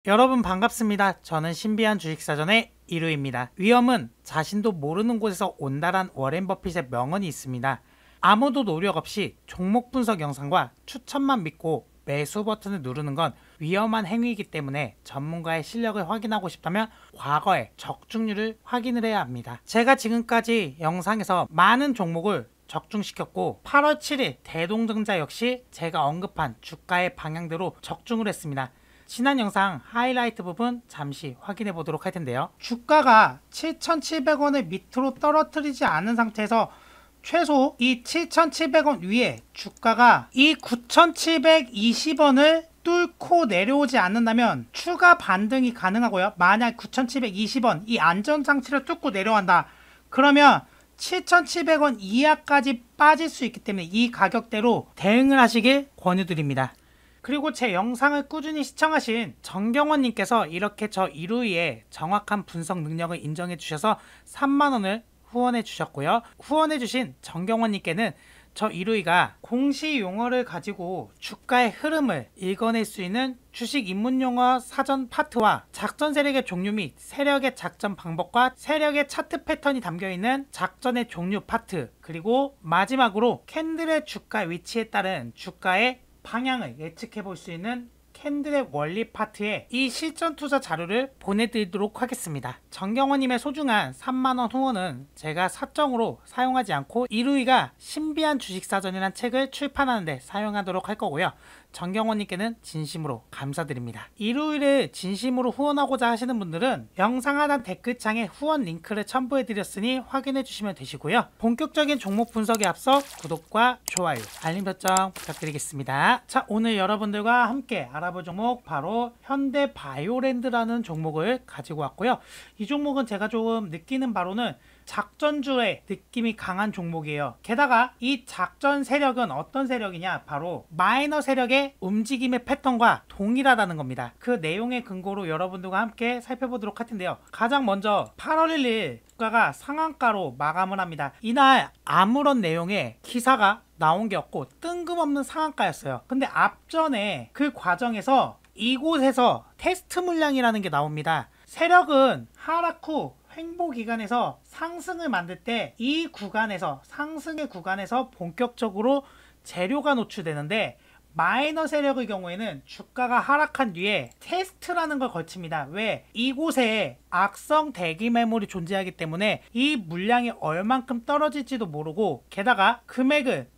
여러분 반갑습니다. 저는 신비한 주식사전의 이루입니다. 위험은 자신도 모르는 곳에서 온다란 워렌 버핏의 명언이 있습니다. 아무도 노력 없이 종목 분석 영상과 추천만 믿고 매수 버튼을 누르는 건 위험한 행위이기 때문에 전문가의 실력을 확인하고 싶다면 과거의 적중률을 확인을 해야 합니다. 제가 지금까지 영상에서 많은 종목을 적중시켰고 8월 7일 대동전자 역시 제가 언급한 주가의 방향대로 적중을 했습니다. 지난 영상 하이라이트 부분 잠시 확인해 보도록 할 텐데요. 주가가 7,700원을 밑으로 떨어뜨리지 않은 상태에서 최소 이 7,700원 위에 주가가 이 9,720원을 뚫고 내려오지 않는다면 추가 반등이 가능하고요. 만약 9,720원 이 안전장치를 뚫고 내려간다. 그러면 7,700원 이하까지 빠질 수 있기 때문에 이 가격대로 대응을 하시길 권유드립니다. 그리고 제 영상을 꾸준히 시청하신 정경원님께서 이렇게 저 이루이의 정확한 분석 능력을 인정해 주셔서 3만원을 후원해 주셨고요. 후원해 주신 정경원님께는 저 이루이가 공시 용어를 가지고 주가의 흐름을 읽어낼 수 있는 주식 입문용어 사전 파트와 작전 세력의 종류 및 세력의 작전 방법과 세력의 차트 패턴이 담겨있는 작전의 종류 파트, 그리고 마지막으로 캔들의 주가 위치에 따른 주가의 방향을 예측해 볼 수 있는 캔들의 원리 파트에 이 실전 투자 자료를 보내드리도록 하겠습니다. 정경원님의 소중한 3만원 후원은 제가 사정으로 사용하지 않고 이루이가 신비한 주식사전이라는 책을 출판하는데 사용하도록 할 거고요. 정경원님께는 진심으로 감사드립니다. 이루이를 진심으로 후원하고자 하시는 분들은 영상 하단 댓글창에 후원 링크를 첨부해 드렸으니 확인해 주시면 되시고요. 본격적인 종목 분석에 앞서 구독과 좋아요, 알림 설정 부탁드리겠습니다. 자, 오늘 여러분들과 함께 알아볼 종목 바로 현대바이오랜드라는 종목을 가지고 왔고요. 이 종목은 제가 조금 느끼는 바로는 작전주의 느낌이 강한 종목이에요. 게다가 이 작전 세력은 어떤 세력이냐, 바로 마이너 세력의 움직임의 패턴과 동일하다는 겁니다. 그 내용의 근거로 여러분들과 함께 살펴보도록 할 텐데요. 가장 먼저 8월 1일 주가가 상한가로 마감을 합니다. 이날 아무런 내용의 기사가 나온 게 없고 뜬금없는 상한가였어요. 근데 앞전에 그 과정에서 이곳에서 테스트 물량이라는 게 나옵니다. 세력은 하락 후 횡보 기간에서 상승을 만들 때 이 구간에서, 상승의 구간에서 본격적으로 재료가 노출되는데, 마이너 세력의 경우에는 주가가 하락한 뒤에 테스트라는 걸 거칩니다. 왜? 이곳에 악성 대기 매물이 존재하기 때문에 이 물량이 얼만큼 떨어질지도 모르고, 게다가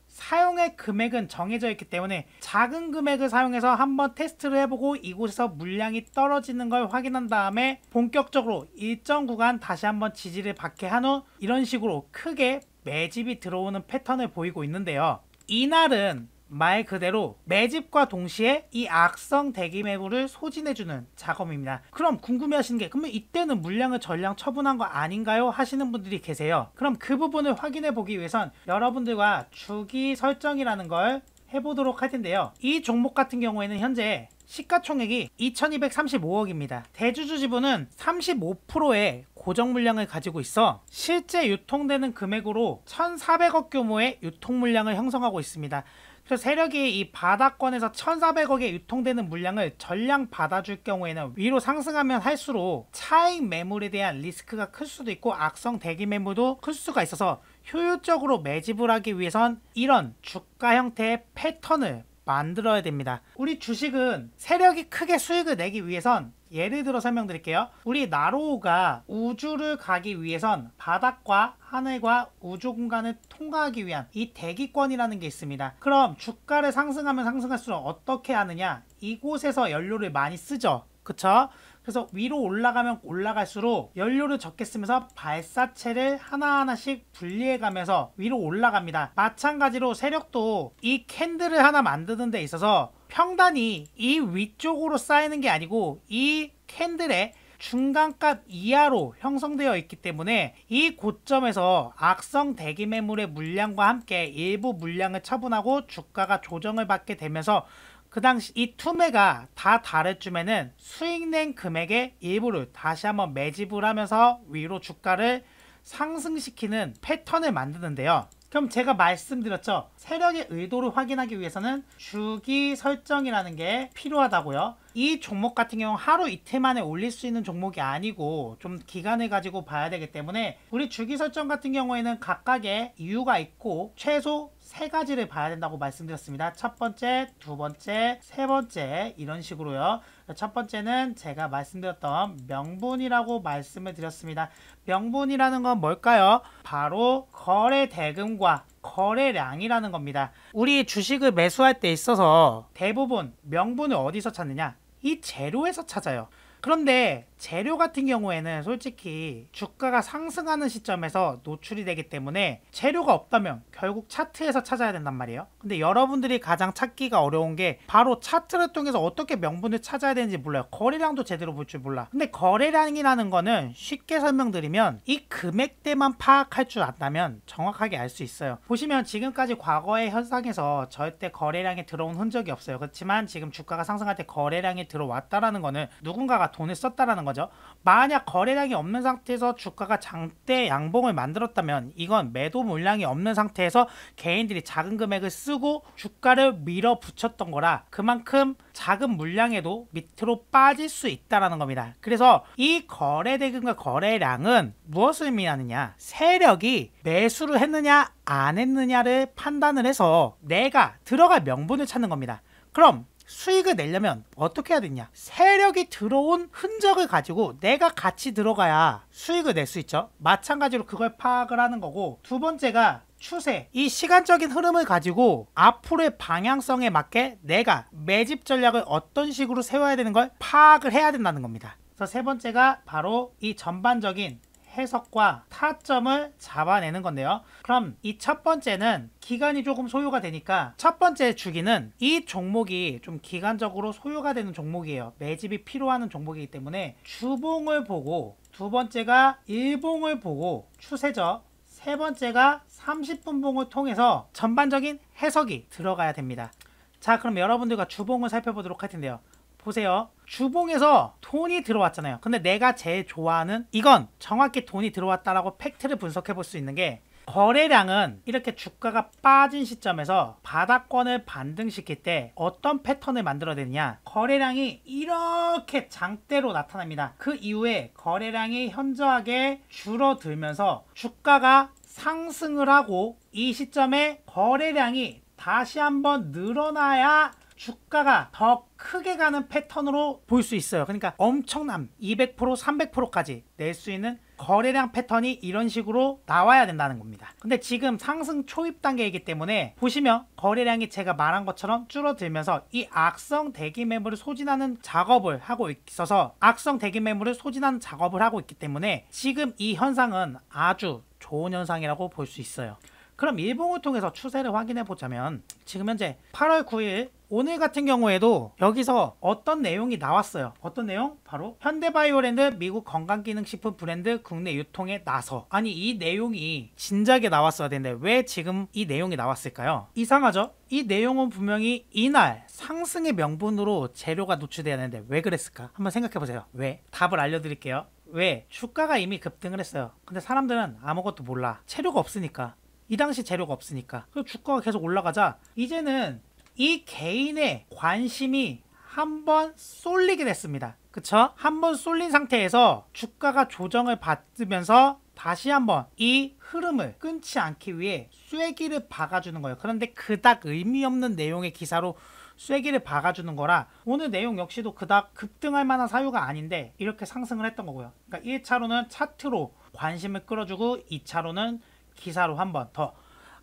사용의 금액은 정해져 있기 때문에 작은 금액을 사용해서 한번 테스트를 해보고 이곳에서 물량이 떨어지는 걸 확인한 다음에 본격적으로 일정 구간 다시 한번 지지를 받게 한 후 이런 식으로 크게 매집이 들어오는 패턴을 보이고 있는데요. 이날은 말 그대로 매집과 동시에 이 악성 대기 매물을 소진해주는 작업입니다. 그럼 궁금해하시는 게, 그러면 이때는 물량을 전량 처분한 거 아닌가요? 하시는 분들이 계세요. 그럼 그 부분을 확인해 보기 위해선 여러분들과 주기 설정이라는 걸 해보도록 할 텐데요. 이 종목 같은 경우에는 현재 시가총액이 2235억입니다. 대주주 지분은 35%의 고정 물량을 가지고 있어 실제 유통되는 금액으로 1400억 규모의 유통 물량을 형성하고 있습니다. 그래서 세력이 이 바닥권에서 1400억에 유통되는 물량을 전량 받아줄 경우에는 위로 상승하면 할수록 차익 매물에 대한 리스크가 클 수도 있고 악성 대기 매물도 클 수가 있어서 효율적으로 매집을 하기 위해선 이런 주가 형태의 패턴을 만들어야 됩니다. 우리 주식은 세력이 크게 수익을 내기 위해선, 예를 들어 설명드릴게요. 우리 나로우가 우주를 가기 위해선 바닥과 하늘과 우주 공간을 통과하기 위한 이 대기권이라는 게 있습니다. 그럼 주가를 상승하면 상승할수록 어떻게 하느냐, 이곳에서 연료를 많이 쓰죠. 그쵸? 그래서 위로 올라가면 올라갈수록 연료를 적게 쓰면서 발사체를 하나하나씩 분리해 가면서 위로 올라갑니다. 마찬가지로 세력도 이 캔들을 하나 만드는 데 있어서 평단이 이 위쪽으로 쌓이는 게 아니고 이 캔들의 중간값 이하로 형성되어 있기 때문에 이 고점에서 악성 대기 매물의 물량과 함께 일부 물량을 처분하고 주가가 조정을 받게 되면서 그 당시 이 투매가 다 다를 쯤에는 수익낸 금액의 일부를 다시 한번 매집을 하면서 위로 주가를 상승시키는 패턴을 만드는데요. 그럼 제가 말씀드렸죠. 세력의 의도를 확인하기 위해서는 주기 설정이라는 게 필요하다고요. 이 종목 같은 경우 하루 이틀 만에 올릴 수 있는 종목이 아니고 좀 기간을 가지고 봐야 되기 때문에 우리 주기 설정 같은 경우에는 각각의 이유가 있고 최소 3가지를 봐야 된다고 말씀드렸습니다. 첫 번째, 두 번째, 세 번째 이런 식으로요. 첫 번째는 제가 말씀드렸던 명분이라고 말씀을 드렸습니다. 명분이라는 건 뭘까요? 바로 거래 대금과 거래량이라는 겁니다. 우리 주식을 매수할 때 있어서 대부분 명분을 어디서 찾느냐? 이 재료에서 찾아요. 그런데 재료 같은 경우에는 솔직히 주가가 상승하는 시점에서 노출이 되기 때문에 재료가 없다면 결국 차트에서 찾아야 된단 말이에요. 근데 여러분들이 가장 찾기가 어려운 게 바로 차트를 통해서 어떻게 명분을 찾아야 되는지 몰라요. 거래량도 제대로 볼 줄 몰라. 근데 거래량이라는 거는 쉽게 설명드리면 이 금액대만 파악할 줄 안다면 정확하게 알 수 있어요. 보시면 지금까지 과거의 현상에서 절대 거래량이 들어온 흔적이 없어요. 그렇지만 지금 주가가 상승할 때 거래량이 들어왔다라는 거는 누군가가 돈을 썼다라는 거죠. 만약 거래량이 없는 상태에서 주가가 장대 양봉을 만들었다면 이건 매도 물량이 없는 상태에서 개인들이 작은 금액을 쓰고 주가를 밀어붙였던 거라 그만큼 작은 물량에도 밑으로 빠질 수 있다라는 겁니다. 그래서 이 거래 대금과 거래량은 무엇을 의미하느냐? 세력이 매수를 했느냐 안 했느냐를 판단을 해서 내가 들어갈 명분을 찾는 겁니다. 그럼 수익을 내려면 어떻게 해야 되냐? 세력이 들어온 흔적을 가지고 내가 같이 들어가야 수익을 낼 수 있죠. 마찬가지로 그걸 파악을 하는 거고, 두 번째가 추세, 이 시간적인 흐름을 가지고 앞으로의 방향성에 맞게 내가 매집 전략을 어떤 식으로 세워야 되는 걸 파악을 해야 된다는 겁니다. 그래서 세 번째가 바로 이 전반적인 해석과 타점을 잡아내는 건데요. 그럼 이 첫 번째는 기간이 조금 소요가 되니까 첫 번째 주기는 이 종목이 좀 기간적으로 소요가 되는 종목이에요. 매집이 필요한 종목이기 때문에 주봉을 보고, 두 번째가 일봉을 보고 추세죠. 세 번째가 30분 봉을 통해서 전반적인 해석이 들어가야 됩니다. 자, 그럼 여러분들과 주봉을 살펴보도록 할 텐데요. 보세요. 주봉에서 돈이 들어왔잖아요. 근데 내가 제일 좋아하는, 이건 정확히 돈이 들어왔다라고 팩트를 분석해 볼 수 있는 게, 거래량은 이렇게 주가가 빠진 시점에서 바닥권을 반등시킬 때 어떤 패턴을 만들어내느냐, 거래량이 이렇게 장대로 나타납니다. 그 이후에 거래량이 현저하게 줄어들면서 주가가 상승을 하고, 이 시점에 거래량이 다시 한번 늘어나야 주가가 더 크게 가는 패턴으로 볼 수 있어요. 그러니까 엄청난 200%, 300%까지 낼 수 있는 거래량 패턴이 이런 식으로 나와야 된다는 겁니다. 근데 지금 상승 초입 단계이기 때문에 보시면 거래량이 제가 말한 것처럼 줄어들면서 이 악성 대기 매물을 소진하는 작업을 하고 있어서, 악성 대기 매물을 소진하는 작업을 하고 있기 때문에 지금 이 현상은 아주 좋은 현상이라고 볼 수 있어요. 그럼 일봉을 통해서 추세를 확인해 보자면, 지금 현재 8월 9일 오늘 같은 경우에도 여기서 어떤 내용이 나왔어요. 어떤 내용? 바로 현대바이오랜드 미국 건강기능식품 브랜드 국내 유통에 나서. 아니, 이 내용이 진작에 나왔어야 되는데 왜 지금 이 내용이 나왔을까요? 이상하죠? 이 내용은 분명히 이날 상승의 명분으로 재료가 노출돼야 되는데 왜 그랬을까? 한번 생각해 보세요. 왜? 답을 알려드릴게요. 왜? 주가가 이미 급등을 했어요. 근데 사람들은 아무것도 몰라. 재료가 없으니까. 이 당시 재료가 없으니까. 그리고 주가가 계속 올라가자 이제는 이 개인의 관심이 한번 쏠리게 됐습니다. 그쵸? 한번 쏠린 상태에서 주가가 조정을 받으면서 다시 한번 이 흐름을 끊지 않기 위해 쐐기를 박아주는 거예요. 그런데 그닥 의미 없는 내용의 기사로 쐐기를 박아주는 거라 오늘 내용 역시도 그닥 급등할 만한 사유가 아닌데 이렇게 상승을 했던 거고요. 그러니까 1차로는 차트로 관심을 끌어주고 2차로는 기사로 한번 더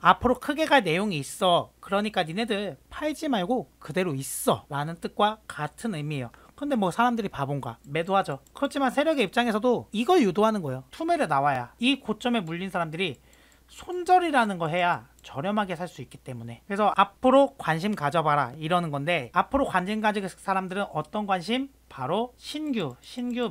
앞으로 크게 갈 내용이 있어, 그러니까 니네들 팔지 말고 그대로 있어 라는 뜻과 같은 의미예요. 근데 뭐 사람들이 바본가? 매도하죠. 그렇지만 세력의 입장에서도 이걸 유도하는 거예요. 투매를 나와야 이 고점에 물린 사람들이 손절이라는 거 해야 저렴하게 살 수 있기 때문에. 그래서 앞으로 관심 가져봐라 이러는 건데, 앞으로 관심 가질 사람들은 어떤 관심? 바로 신규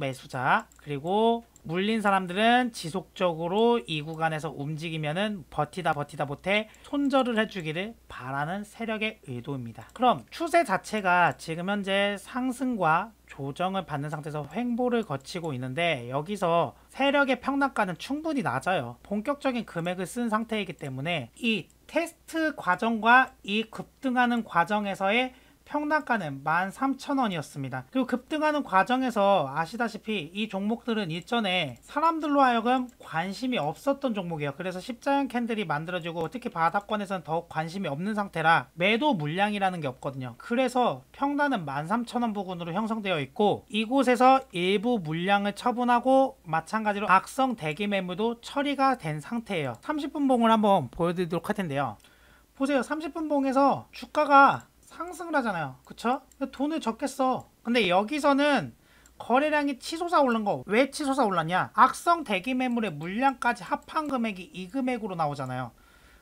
매수자, 그리고 물린 사람들은 지속적으로 이 구간에서 움직이면은 버티다 못해 손절을 해주기를 바라는 세력의 의도입니다. 그럼 추세 자체가 지금 현재 상승과 조정을 받는 상태에서 횡보를 거치고 있는데, 여기서 세력의 평단가는 충분히 낮아요. 본격적인 금액을 쓴 상태이기 때문에 이 테스트 과정과 이 급등하는 과정에서의 평단가는 13,000원이었습니다. 그리고 급등하는 과정에서 아시다시피 이 종목들은 이전에 사람들로 하여금 관심이 없었던 종목이에요. 그래서 십자형 캔들이 만들어지고 특히 바닥권에서는 더욱 관심이 없는 상태라 매도 물량이라는 게 없거든요. 그래서 평단은 13,000원 부근으로 형성되어 있고, 이곳에서 일부 물량을 처분하고 마찬가지로 악성 대기 매물도 처리가 된 상태예요. 30분 봉을 한번 보여드리도록 할 텐데요. 보세요. 30분 봉에서 주가가 상승을 하잖아요. 그쵸? 돈을 적게 써. 근데 여기서는 거래량이 치솟아 오른 거, 왜 치솟아 올랐냐? 악성 대기 매물의 물량까지 합한 금액이 이 금액으로 나오잖아요.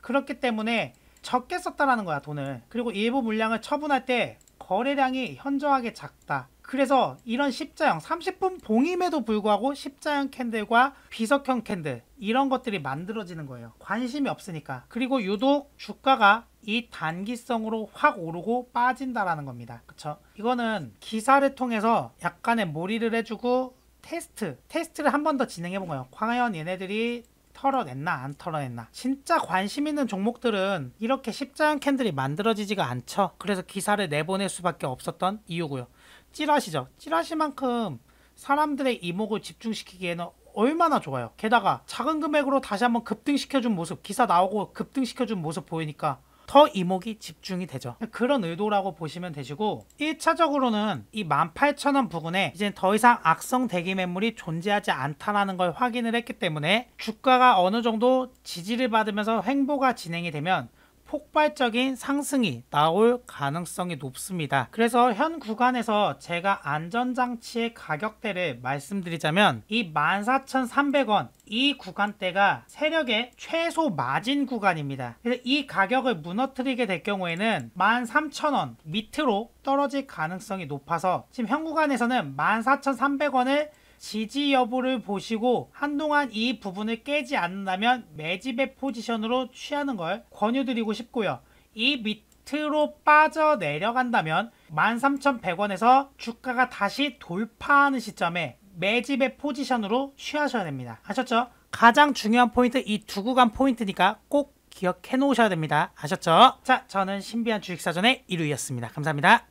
그렇기 때문에 적게 썼다라는 거야, 돈을. 그리고 일부 물량을 처분할 때 거래량이 현저하게 작다. 그래서 이런 십자형 30분 봉임에도 불구하고 십자형 캔들과 비석형 캔들, 이런 것들이 만들어지는 거예요. 관심이 없으니까. 그리고 유독 주가가 이 단기성으로 확 오르고 빠진다라는 겁니다. 그쵸? 이거는 기사를 통해서 약간의 몰이를 해주고 테스트를 한 번 더 진행해 본 거예요. 과연 얘네들이 털어냈나 안 털어냈나. 진짜 관심 있는 종목들은 이렇게 십자형 캔들이 만들어지지가 않죠. 그래서 기사를 내보낼 수밖에 없었던 이유고요. 찌라시죠. 찌라시만큼 사람들의 이목을 집중시키기에는 얼마나 좋아요. 게다가 작은 금액으로 다시 한번 급등시켜준 모습, 기사 나오고 급등시켜준 모습 보이니까 더 이목이 집중이 되죠. 그런 의도라고 보시면 되시고, 1차적으로는 이 18,000원 부근에 이제 더 이상 악성 대기 매물이 존재하지 않다라는 걸 확인을 했기 때문에 주가가 어느 정도 지지를 받으면서 횡보가 진행이 되면 폭발적인 상승이 나올 가능성이 높습니다. 그래서 현 구간에서 제가 안전장치의 가격대를 말씀드리자면 이 14,300원 이 구간대가 세력의 최소 마진 구간입니다. 그래서 이 가격을 무너뜨리게 될 경우에는 13,000원 밑으로 떨어질 가능성이 높아서 지금 현 구간에서는 14,300원을 지지 여부를 보시고 한동안 이 부분을 깨지 않는다면 매집의 포지션으로 취하는 걸 권유드리고 싶고요. 이 밑으로 빠져 내려간다면 13,100원에서 주가가 다시 돌파하는 시점에 매집의 포지션으로 취하셔야 됩니다. 아셨죠? 가장 중요한 포인트, 이 두 구간 포인트니까 꼭 기억해 놓으셔야 됩니다. 아셨죠? 자, 저는 신비한 주식사전의 이루이였습니다. 감사합니다.